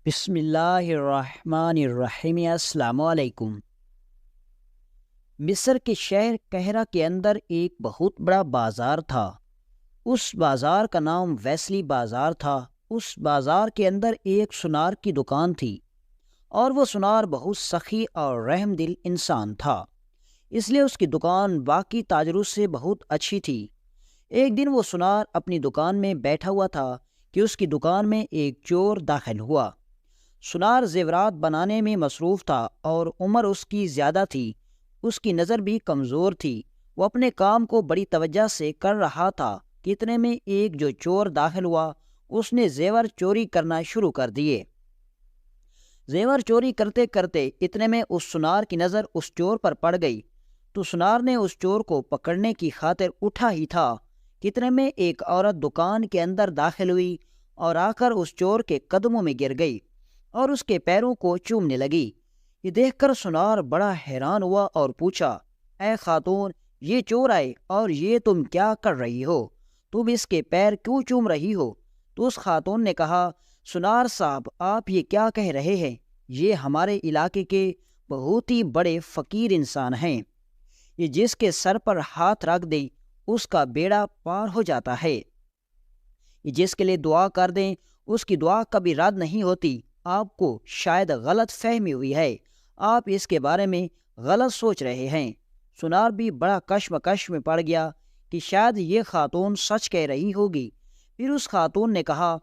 بسم اللہ الرحمن الرحیم۔ السلام علیکم۔ مصر کے شہر قہرہ کے اندر ایک بہت بڑا بازار تھا۔ اس بازار کا نام ویسلی بازار تھا۔ اس بازار کے اندر ایک سنار کی دکان تھی، اور وہ سنار بہت سخی اور رحم دل انسان تھا، اس لیے اس کی دکان باقی تاجروں سے بہت اچھی تھی۔ ایک دن وہ سنار اپنی دکان میں بیٹھا ہوا تھا کہ اس کی دکان میں ایک چور داخل ہوا۔ سنار زیورات بنانے میں مصروف تھا اور عمر اس کی زیادہ تھی۔ اس کی نظر بھی کمزور تھی۔ وہ اپنے کام کو بڑی توجہ سے کر رہا تھا کہ اتنے میں ایک جو چور داخل ہوا، اس نے زیور چوری کرنا شروع کر دیے۔ زیور چوری کرتے کرتے اتنے میں اس سنار کی نظر اس چور پر پڑ گئی، تو سنار نے اس چور کو پکڑنے کی خاطر اٹھا ہی تھا کہ اتنے میں ایک عورت دکان کے اندر داخل ہوئی اور آ کر اس چور کے قدموں میں گر گئی اور اس کے پیروں کو چومنے لگی۔ یہ دیکھ کر سنار بڑا حیران ہوا اور پوچھا، اے خاتون، یہ چور آئے اور یہ تم کیا کر رہی ہو؟ تم اس کے پیر کیوں چوم رہی ہو؟ تو اس خاتون نے کہا، سنار صاحب، آپ یہ کیا کہہ رہے ہیں؟ یہ ہمارے علاقے کے بہت ہی بڑے فقیر انسان ہیں۔ یہ جس کے سر پر ہاتھ رکھ دیں اس کا بیڑا پار ہو جاتا ہے۔ یہ جس کے لیے دعا کر دیں اس کی دعا کبھی رد نہیں ہوتی۔ آپ کو شاید غلط فہمی ہوئی ہے، آپ اس کے بارے میں غلط سوچ رہے ہیں۔ سنار بھی بڑا کشمکش میں پڑ گیا کہ شاید یہ خاتون سچ کہہ رہی ہوگی۔ پھر اس خاتون نے کہا،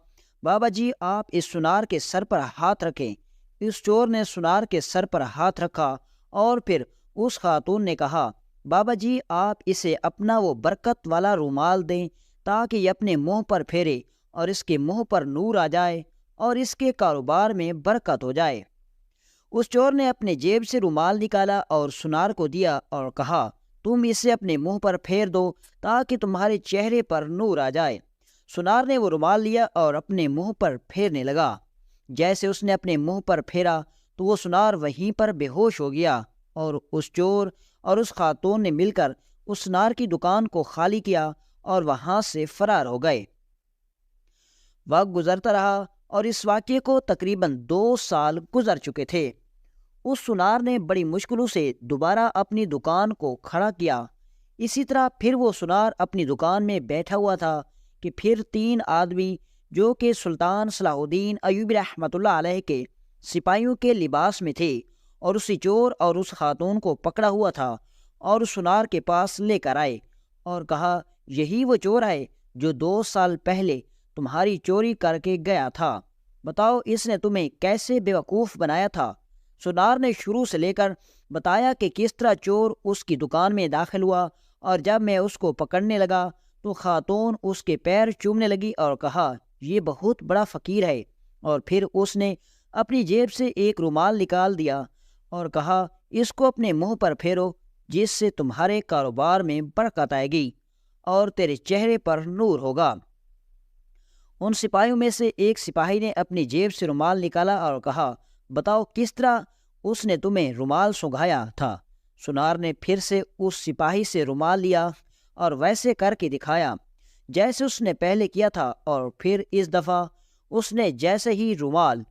بابا جی، آپ اس سنار کے سر پر ہاتھ رکھیں۔ اس چور نے سنار کے سر پر ہاتھ رکھا اور پھر اس خاتون نے کہا، بابا جی، آپ اسے اپنا وہ برکت والا رومال دیں تاکہ یہ اپنے منہ پر پھیرے اور اس کے منہ پر نور آ جائے اور اس کے کاروبار میں برکت ہو جائے۔ اس چور نے اپنے جیب سے رومال نکالا اور سنار کو دیا اور کہا، تم اسے اپنے منہ پر پھیر دو تاکہ تمہارے چہرے پر نور آ جائے۔ سنار نے وہ رومال لیا اور اپنے منہ پر پھیرنے لگا۔ جیسے اس نے اپنے منہ پر پھیرا تو وہ سنار وہیں پر بے ہوش ہو گیا، اور اس چور اور اس خاتون نے مل کر اس سنار کی دکان کو خالی کیا اور وہاں سے فرار ہو گئے۔ وقت گزرتا رہا اور اس واقعے کو تقریباً 2 سال گزر چکے تھے۔ اس سنار نے بڑی مشکلوں سے دوبارہ اپنی دکان کو کھڑا کیا۔ اسی طرح پھر وہ سنار اپنی دکان میں بیٹھا ہوا تھا کہ پھر 3 آدمی جو کہ سلطان صلاح الدین ایوبی رحمۃ اللہ علیہ کے سپاہیوں کے لباس میں تھے اور اسی چور اور اس خاتون کو پکڑا ہوا تھا اور اس سنار کے پاس لے کر آئے اور کہا، یہی وہ چور ہے جو 2 سال پہلے تمہاری چوری کر کے گیا تھا۔ بتاؤ اس نے تمہیں کیسے بیوقوف بنایا تھا؟ سنار نے شروع سے لے کر بتایا کہ کس طرح چور اس کی دکان میں داخل ہوا، اور جب میں اس کو پکڑنے لگا تو خاتون اس کے پیر چومنے لگی اور کہا، یہ بہت بڑا فقیر ہے، اور پھر اس نے اپنی جیب سے ایک رومال نکال دیا اور کہا، اس کو اپنے منہ پر پھیرو جس سے تمہارے کاروبار میں برکت آئے گی اور تیرے چہرے پر نور ہوگا۔ ان سپاہیوں میں سے ایک سپاہی نے اپنی جیب سے رومال نکالا اور کہا، بتاؤ کس طرح اس نے تمہیں رومال سنگھایا تھا؟ سنار نے پھر سے اس سپاہی سے رومال لیا اور ویسے کر کے دکھایا جیسے اس نے پہلے کیا تھا، اور پھر اس دفعہ اس نے جیسے ہی رومال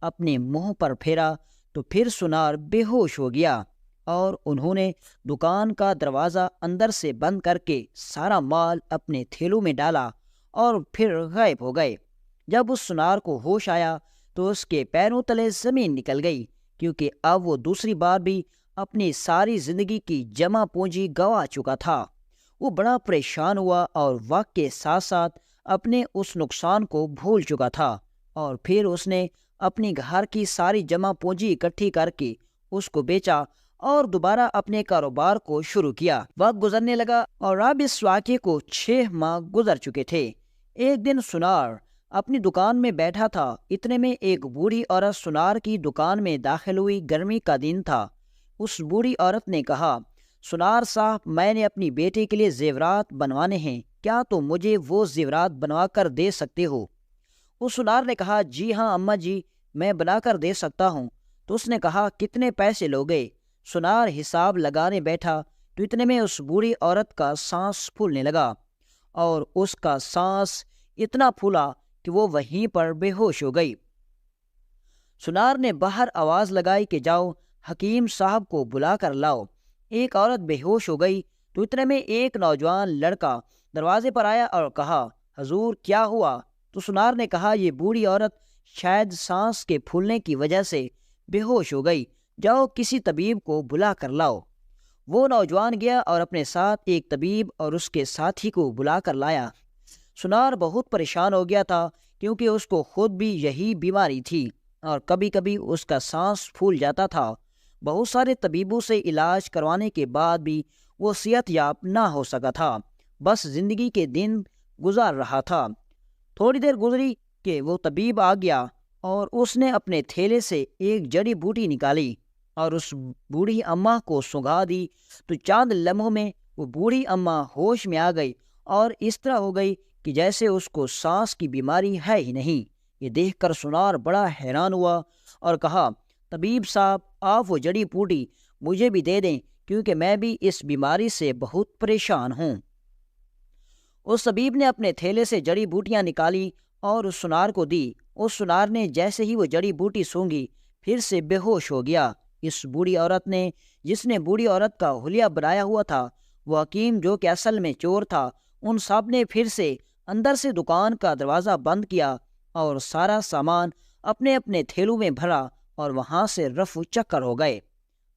اپنے منہ پر پھیرا تو پھر سنار بے ہوش ہو گیا، اور انہوں نے دکان کا دروازہ اندر سے بند کر کے سارا مال اپنے تھیلوں میں ڈالا اور پھر غائب ہو گئے۔ جب اس سنار کو ہوش آیا تو اس کے پیروں تلے زمین نکل گئی، کیونکہ اب وہ دوسری بار بھی اپنی ساری زندگی کی جمع پونجی گنوا چکا تھا۔ وہ بڑا پریشان ہوا اور وقت کے ساتھ ساتھ اپنے اس نقصان کو بھول چکا تھا، اور پھر اس نے اپنی گھر کی ساری جمع پونجی اکٹھی کر کے اس کو بیچا اور دوبارہ اپنے کاروبار کو شروع کیا۔ وقت گزرنے لگا اور اب اس واقعے کو 6 ماہ گزر چکے تھے۔ ایک دن سنار اپنی دکان میں بیٹھا تھا، اتنے میں ایک بوڑھی عورت سنار کی دکان میں داخل ہوئی۔ گرمی کا دن تھا۔ اس بوڑھی عورت نے کہا، سنار صاحب، میں نے اپنی بیٹی کے لیے زیورات بنوانے ہیں، کیا تم مجھے وہ زیورات بنوا کر دے سکتے ہو؟ اس سنار نے کہا، جی ہاں اماں جی، میں بنا کر دے سکتا ہوں۔ تو اس نے کہا، کتنے پیسے لوگے؟ سنار حساب لگانے بیٹھا تو اتنے میں اس بوڑھی عورت کا سانس پھولنے لگا، اور اس کا سانس اتنا پھولا کہ وہ وہیں پر بے ہوش ہو گئی۔ سنار نے باہر آواز لگائی کہ جاؤ حکیم صاحب کو بلا کر لاؤ۔ ایک عورت بے ہوش ہو گئی تو اتنے میں ایک نوجوان لڑکا دروازے پر آیا اور کہا، حضور کیا ہوا؟ تو سنار نے کہا، یہ بوڑھی عورت شاید سانس کے پھولنے کی وجہ سے بے ہوش ہو گئی، جاؤ کسی طبیب کو بلا کر لاؤ۔ وہ نوجوان گیا اور اپنے ساتھ ایک طبیب اور اس کے ساتھی کو بلا کر لایا۔ سنار بہت پریشان ہو گیا تھا کیونکہ اس کو خود بھی یہی بیماری تھی اور کبھی کبھی اس کا سانس پھول جاتا تھا۔ بہت سارے طبیبوں سے علاج کروانے کے بعد بھی وہ صحت یاب نہ ہو سکا تھا، بس زندگی کے دن گزار رہا تھا۔ تھوڑی دیر گزری کہ وہ طبیب آ گیا اور اس نے اپنے تھیلے سے ایک جڑی بوٹی نکالی اور اس بوڑھی اماں کو سنگھا دی تو چاند لمحوں میں وہ بوڑھی اماں ہوش میں آ گئی اور اس طرح ہو گئی کہ جیسے اس کو سانس کی بیماری ہے ہی نہیں۔ یہ دیکھ کر سنار بڑا حیران ہوا اور کہا، طبیب صاحب آپ وہ جڑی بوٹی مجھے بھی دے دیں کیونکہ میں بھی اس بیماری سے بہت پریشان ہوں۔ اس طبیب نے اپنے تھیلے سے جڑی بوٹیاں نکالی اور اس سنار کو دی۔ اس سنار نے جیسے ہی وہ جڑی بوٹی سونگھی پھر سے بے ہوش ہو گیا۔ اس بوڑھی عورت نے، جس نے بوڑھی عورت کا حلیہ بنایا ہوا تھا، وہ حکیم جو کہ اصل میں چور تھا، ان سب نے پھر سے اندر سے دکان کا دروازہ بند کیا اور سارا سامان اپنے اپنے تھیلوں میں بھرا اور وہاں سے رفو چکر ہو گئے۔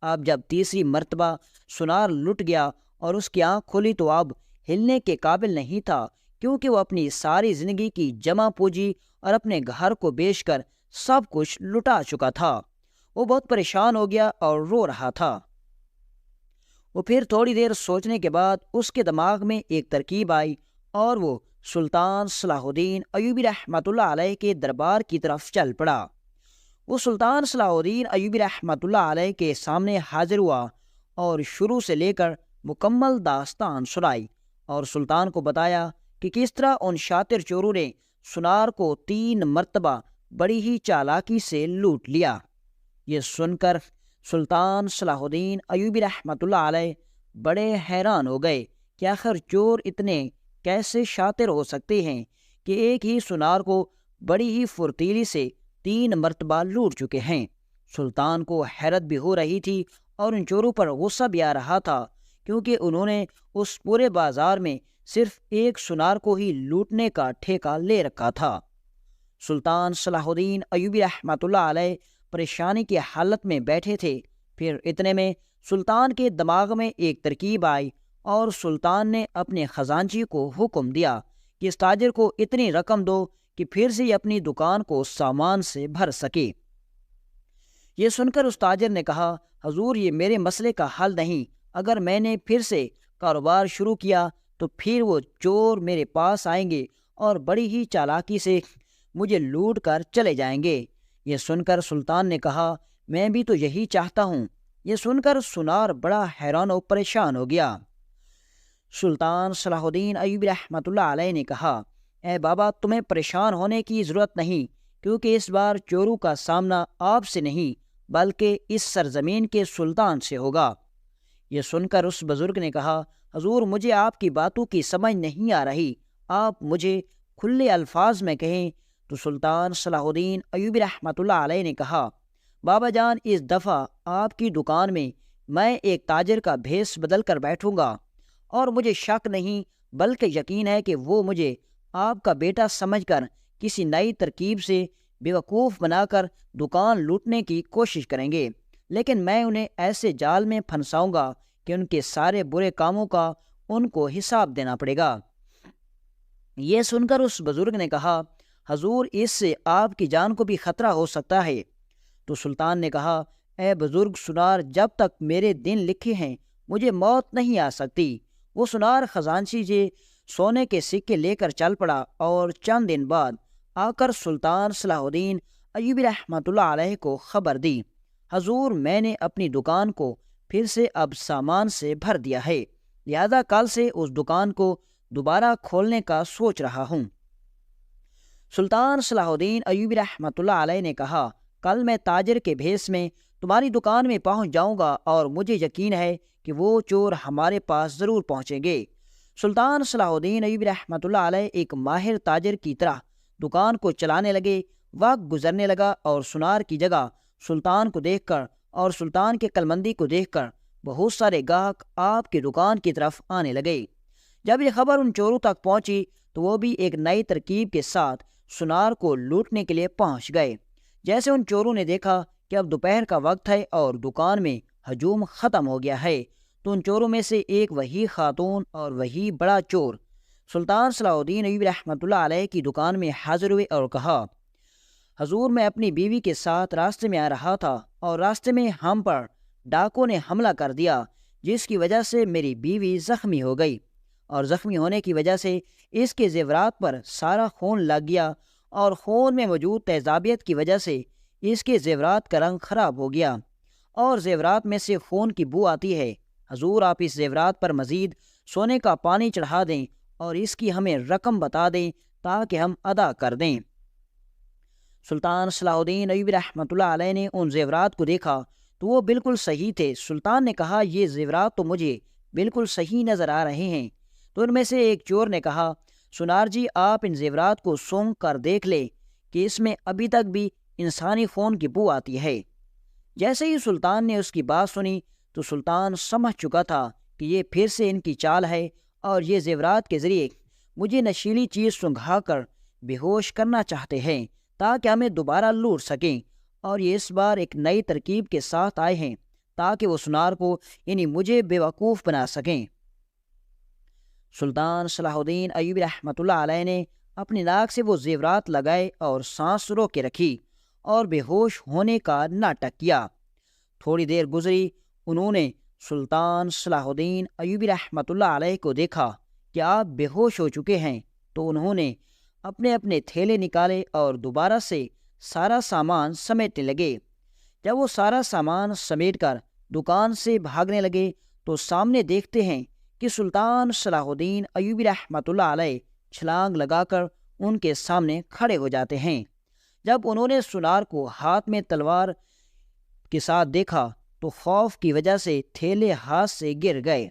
اب جب تیسری مرتبہ سنار لٹ گیا اور اس کی آنکھ کھلی تو اب ہلنے کے قابل نہیں تھا کیونکہ وہ اپنی ساری زندگی کی جمع پوجی اور اپنے گھر کو بیچ کر سب کچھ لٹا چکا تھا۔ وہ بہت پریشان ہو گیا اور رو رہا تھا۔ وہ پھر تھوڑی دیر سوچنے کے بعد اس کے دماغ میں ایک ترکیب آئی اور وہ سلطان صلاح الدین ایوبی رحمۃ اللہ علیہ کے دربار کی طرف چل پڑا۔ وہ سلطان صلاح الدین ایوبی رحمۃ اللہ علیہ کے سامنے حاضر ہوا اور شروع سے لے کر مکمل داستان سنائی اور سلطان کو بتایا کہ کس طرح ان شاطر چوروں نے سنار کو 3 مرتبہ بڑی ہی چالاکی سے لوٹ لیا۔ یہ سن کر سلطان صلاح الدین ایوبی رحمۃ اللہ علیہ بڑے حیران ہو گئے کہ آخر چور اتنے کیسے شاطر ہو سکتے ہیں کہ ایک ہی سنار کو بڑی ہی پھرتیلی سے 3 مرتبہ لوٹ چکے ہیں۔ سلطان کو حیرت بھی ہو رہی تھی اور ان چوروں پر غصہ بھی آ رہا تھا کیونکہ انہوں نے اس پورے بازار میں صرف ایک سنار کو ہی لوٹنے کا ٹھیکہ لے رکھا تھا۔ سلطان صلاح الدین ایوبی رحمۃ اللہ علیہ پریشانی کی حالت میں بیٹھے تھے۔ پھر اتنے میں سلطان کے دماغ میں ایک ترکیب آئی اور سلطان نے اپنے خزانچی کو حکم دیا کہ اس تاجر کو اتنی رقم دو کہ پھر سے یہ اپنی دکان کو سامان سے بھر سکے۔ یہ سن کر اس تاجر نے کہا، حضور یہ میرے مسئلے کا حل نہیں، اگر میں نے پھر سے کاروبار شروع کیا تو پھر وہ چور میرے پاس آئیں گے اور بڑی ہی چالاکی سے مجھے لوٹ کر چلے جائیں گے۔ یہ سن کر سلطان نے کہا، میں بھی تو یہی چاہتا ہوں۔ یہ سن کر سنار بڑا حیران و پریشان ہو گیا۔ سلطان صلاح الدین ایوبی رحمۃ اللہ علیہ نے کہا، اے بابا تمہیں پریشان ہونے کی ضرورت نہیں کیونکہ اس بار چوروں کا سامنا آپ سے نہیں بلکہ اس سرزمین کے سلطان سے ہوگا۔ یہ سن کر اس بزرگ نے کہا، حضور مجھے آپ کی باتوں کی سمجھ نہیں آ رہی، آپ مجھے کھلے الفاظ میں کہیں۔ تو سلطان صلاح الدین ایوبی رحمۃ اللہ علیہ نے کہا، بابا جان اس دفعہ آپ کی دکان میں ایک تاجر کا بھیس بدل کر بیٹھوں گا اور مجھے شک نہیں بلکہ یقین ہے کہ وہ مجھے آپ کا بیٹا سمجھ کر کسی نئی ترکیب سے بیوقوف بنا کر دکان لوٹنے کی کوشش کریں گے، لیکن میں انہیں ایسے جال میں پھنساؤں گا کہ ان کے سارے برے کاموں کا ان کو حساب دینا پڑے گا۔ یہ سن کر اس بزرگ نے کہا، حضور اس سے آپ کی جان کو بھی خطرہ ہو سکتا ہے۔ تو سلطان نے کہا، اے بزرگ سنار جب تک میرے دن لکھے ہیں مجھے موت نہیں آ سکتی۔ وہ سنار خزانچی جی سونے کے سکے لے کر چل پڑا اور چند دن بعد آ کر سلطان صلاح الدین ایوبی رحمۃ اللہ علیہ کو خبر دی، حضور میں نے اپنی دکان کو پھر سے اب سامان سے بھر دیا ہے، لہذا کل سے اس دکان کو دوبارہ کھولنے کا سوچ رہا ہوں۔ سلطان صلاح الدین ایوبی رحمۃ اللہ علیہ نے کہا، کل میں تاجر کے بھیس میں تمہاری دکان میں پہنچ جاؤں گا اور مجھے یقین ہے کہ وہ چور ہمارے پاس ضرور پہنچیں گے۔ سلطان صلاح الدین ایوبی رحمۃ اللہ علیہ ایک ماہر تاجر کی طرح دکان کو چلانے لگے۔ وقت گزرنے لگا اور سنار کی جگہ سلطان کو دیکھ کر اور سلطان کے عقلمندی کو دیکھ کر بہت سارے گاہک آپ کی دکان کی طرف آنے لگے۔ جب یہ خبر ان چوروں تک پہنچی تو وہ بھی ایک نئی ترکیب کے ساتھ سنار کو لوٹنے کے لیے پہنچ گئے۔ جیسے ان چوروں نے دیکھا کہ اب دوپہر کا وقت ہے اور دکان میں ہجوم ختم ہو گیا ہے، تو ان چوروں میں سے ایک وہی خاتون اور وہی بڑا چور سلطان صلاح الدین ایوبی رحمۃ اللہ علیہ کی دکان میں حاضر ہوئے اور کہا، حضور، میں اپنی بیوی کے ساتھ راستے میں آ رہا تھا اور راستے میں ہم پر ڈاکوں نے حملہ کر دیا، جس کی وجہ سے میری بیوی زخمی ہو گئی، اور زخمی ہونے کی وجہ سے اس کے زیورات پر سارا خون لگ گیا، اور خون میں موجود تیزابیت کی وجہ سے اس کے زیورات کا رنگ خراب ہو گیا، اور زیورات میں سے خون کی بو آتی ہے۔ حضور، آپ اس زیورات پر مزید سونے کا پانی چڑھا دیں اور اس کی ہمیں رقم بتا دیں تاکہ ہم ادا کر دیں۔ سلطان صلاح الدین ایوبی رحمۃ اللہ علیہ نے ان زیورات کو دیکھا تو وہ بالکل صحیح تھے۔ سلطان نے کہا، یہ زیورات تو مجھے بالکل صحیح نظر آ رہے ہیں۔ تو ان میں سے ایک چور نے کہا، سنار جی، آپ ان زیورات کو سونگھ کر دیکھ لیں کہ اس میں ابھی تک بھی انسانی خون کی بو آتی ہے۔ جیسے ہی سلطان نے اس کی بات سنی تو سلطان سمجھ چکا تھا کہ یہ پھر سے ان کی چال ہے اور یہ زیورات کے ذریعے مجھے نشیلی چیز سنگھا کر بے ہوش کرنا چاہتے ہیں تاکہ ہمیں دوبارہ لوٹ سکیں، اور یہ اس بار ایک نئی ترکیب کے ساتھ آئے ہیں تاکہ وہ سنار کو یعنی مجھے بے وقوف بنا سکیں۔ سلطان صلاح الدین ایوبی رحمۃ اللہ علیہ نے اپنی ناک سے وہ زیورات لگائے اور سانس رو کے رکھی اور بے ہوش ہونے کا ناٹک کیا۔ تھوڑی دیر گزری، انہوں نے سلطان صلاح الدین ایوبی رحمۃ اللہ علیہ کو دیکھا کہ آپ بے ہوش ہو چکے ہیں، تو انہوں نے اپنے اپنے تھیلے نکالے اور دوبارہ سے سارا سامان سمیٹنے لگے۔ جب وہ سارا سامان سمیٹ کر دکان سے بھاگنے لگے تو سامنے دیکھتے ہیں کہ سلطان صلاح الدین ایوبی رحمۃ اللہ علیہ چھلانگ لگا کر ان کے سامنے کھڑے ہو جاتے ہیں۔ جب انہوں نے سنار کو ہاتھ میں تلوار کے ساتھ دیکھا تو خوف کی وجہ سے تھیلے ہاتھ سے گر گئے۔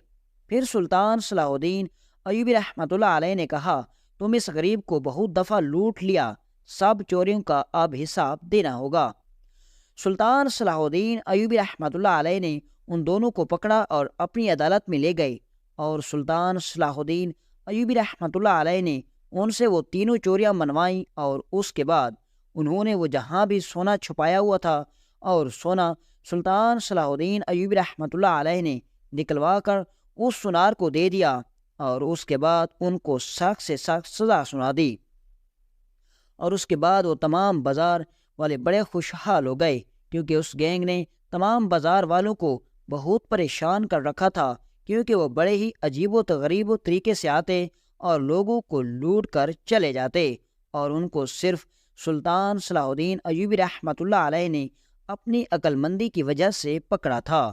پھر سلطان صلاح الدین ایوبی رحمۃ اللہ علیہ نے کہا، تم اس غریب کو بہت دفعہ لوٹ لیا، سب چوریوں کا اب حساب دینا ہوگا۔ سلطان صلاح الدین ایوبی رحمۃ اللہ علیہ نے ان دونوں کو پکڑا اور اپنی عدالت میں لے گئے، اور سلطان صلاح الدین ایوبی رحمۃ اللہ علیہ نے ان سے وہ تینوں چوریاں منوائیں، اور اس کے بعد انہوں نے وہ جہاں بھی سونا چھپایا ہوا تھا اور سونا سلطان صلاح الدین ایوبی رحمۃ اللہ علیہ نے نکلوا کر اس سنار کو دے دیا، اور اس کے بعد ان کو سخت سے سخت سزا سنا دی۔ اور اس کے بعد وہ تمام بازار والے بڑے خوشحال ہو گئے، کیونکہ اس گینگ نے تمام بازار والوں کو بہت پریشان کر رکھا تھا، کیونکہ وہ بڑے ہی عجیب و غریب طریقے سے آتے اور لوگوں کو لوٹ کر چلے جاتے، اور ان کو صرف سلطان صلاح الدین ایوبی رحمۃ اللہ علیہ نے اپنی عقل مندی کی وجہ سے پکڑا تھا۔